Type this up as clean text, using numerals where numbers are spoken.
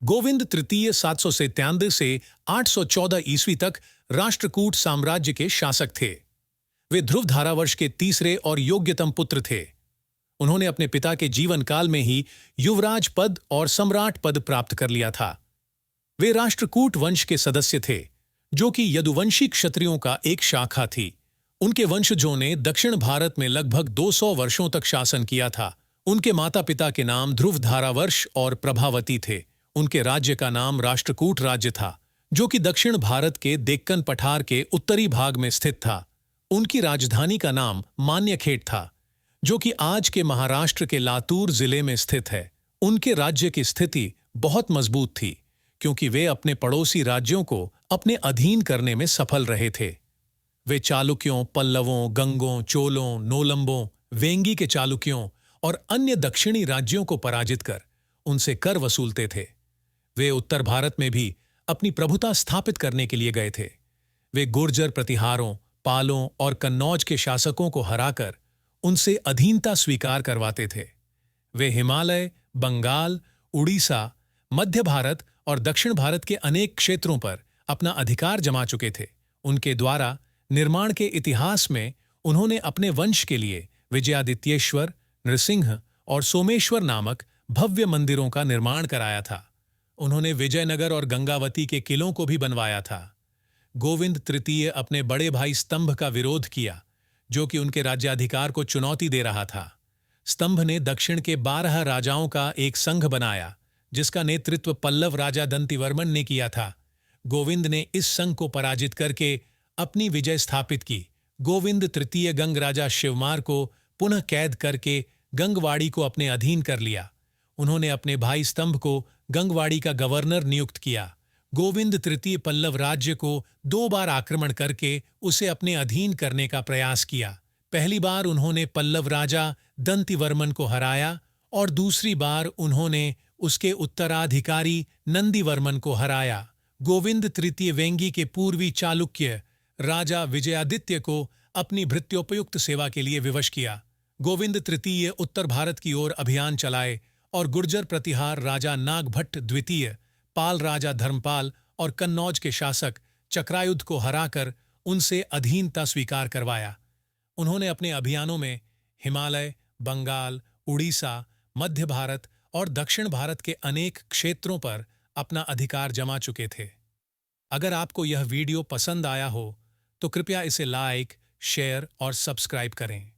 गोविंद तृतीय 797 से 814 ईस्वी तक राष्ट्रकूट साम्राज्य के शासक थे। वे ध्रुव धारावर्ष के तीसरे और योग्यतम पुत्र थे। उन्होंने अपने पिता के जीवन काल में ही युवराज पद और सम्राट पद प्राप्त कर लिया था। वे राष्ट्रकूट वंश के सदस्य थे, जो कि यदुवंशी क्षत्रियों का एक शाखा थी। उनके वंशजों ने दक्षिण भारत में लगभग 200 वर्षों तक शासन किया था। उनके माता पिता के नाम ध्रुव धारावर्ष और प्रभावती थे। उनके राज्य का नाम राष्ट्रकूट राज्य था, जो कि दक्षिण भारत के देक्कन पठार के उत्तरी भाग में स्थित था। उनकी राजधानी का नाम मान्यखेट था, जो कि आज के महाराष्ट्र के लातूर जिले में स्थित है। उनके राज्य की स्थिति बहुत मजबूत थी, क्योंकि वे अपने पड़ोसी राज्यों को अपने अधीन करने में सफल रहे थे। वे चालुक्यों, पल्लवों, गंगों, चोलों, नोलंबों, वेंगी के चालुक्यों और अन्य दक्षिणी राज्यों को पराजित कर उनसे कर वसूलते थे। वे उत्तर भारत में भी अपनी प्रभुता स्थापित करने के लिए गए थे। वे गुर्जर प्रतिहारों, पालों और कन्नौज के शासकों को हराकर उनसे अधीनता स्वीकार करवाते थे। वे हिमालय, बंगाल, उड़ीसा, मध्य भारत और दक्षिण भारत के अनेक क्षेत्रों पर अपना अधिकार जमा चुके थे। उनके द्वारा निर्माण के इतिहास में उन्होंने अपने वंश के लिए विजयादित्येश्वर, नृसिंह और सोमेश्वर नामक भव्य मंदिरों का निर्माण कराया था। उन्होंने विजयनगर और गंगावती के किलों को भी बनवाया था। गोविंद तृतीय अपने बड़े भाई स्तंभ का विरोध किया, जो कि उनके राज्याधिकार को चुनौती दे रहा था। स्तंभ ने दक्षिण के 12 राजाओं का एक संघ बनाया, जिसका नेतृत्व पल्लव राजा दंतिवर्मन ने किया था। गोविंद ने इस संघ को पराजित करके अपनी विजय स्थापित की। गोविंद तृतीय गंग राजा शिवमार को पुनः कैद करके गंगवाड़ी को अपने अधीन कर लिया। उन्होंने अपने भाई स्तंभ को गंगवाड़ी का गवर्नर नियुक्त किया। गोविंद तृतीय पल्लव राज्य को 2 बार आक्रमण करके उसे अपने अधीन करने का प्रयास किया। पहली बार उन्होंने पल्लव राजा दंतिवर्मन को हराया और दूसरी बार उन्होंने उसके उत्तराधिकारी नंदीवर्मन को हराया। गोविंद तृतीय वेंगी के पूर्वी चालुक्य राजा विजयादित्य को अपनी भृत्योपयुक्त सेवा के लिए विवश किया। गोविंद तृतीय उत्तर भारत की ओर अभियान चलाए और गुर्जर प्रतिहार राजा नागभट्ट द्वितीय, पाल राजा धर्मपाल और कन्नौज के शासक चक्रायुध को हराकर उनसे अधीनता स्वीकार करवाया। उन्होंने अपने अभियानों में हिमालय, बंगाल, उड़ीसा, मध्य भारत और दक्षिण भारत के अनेक क्षेत्रों पर अपना अधिकार जमा चुके थे। अगर आपको यह वीडियो पसंद आया हो तो कृपया इसे लाइक, शेयर और सब्सक्राइब करें।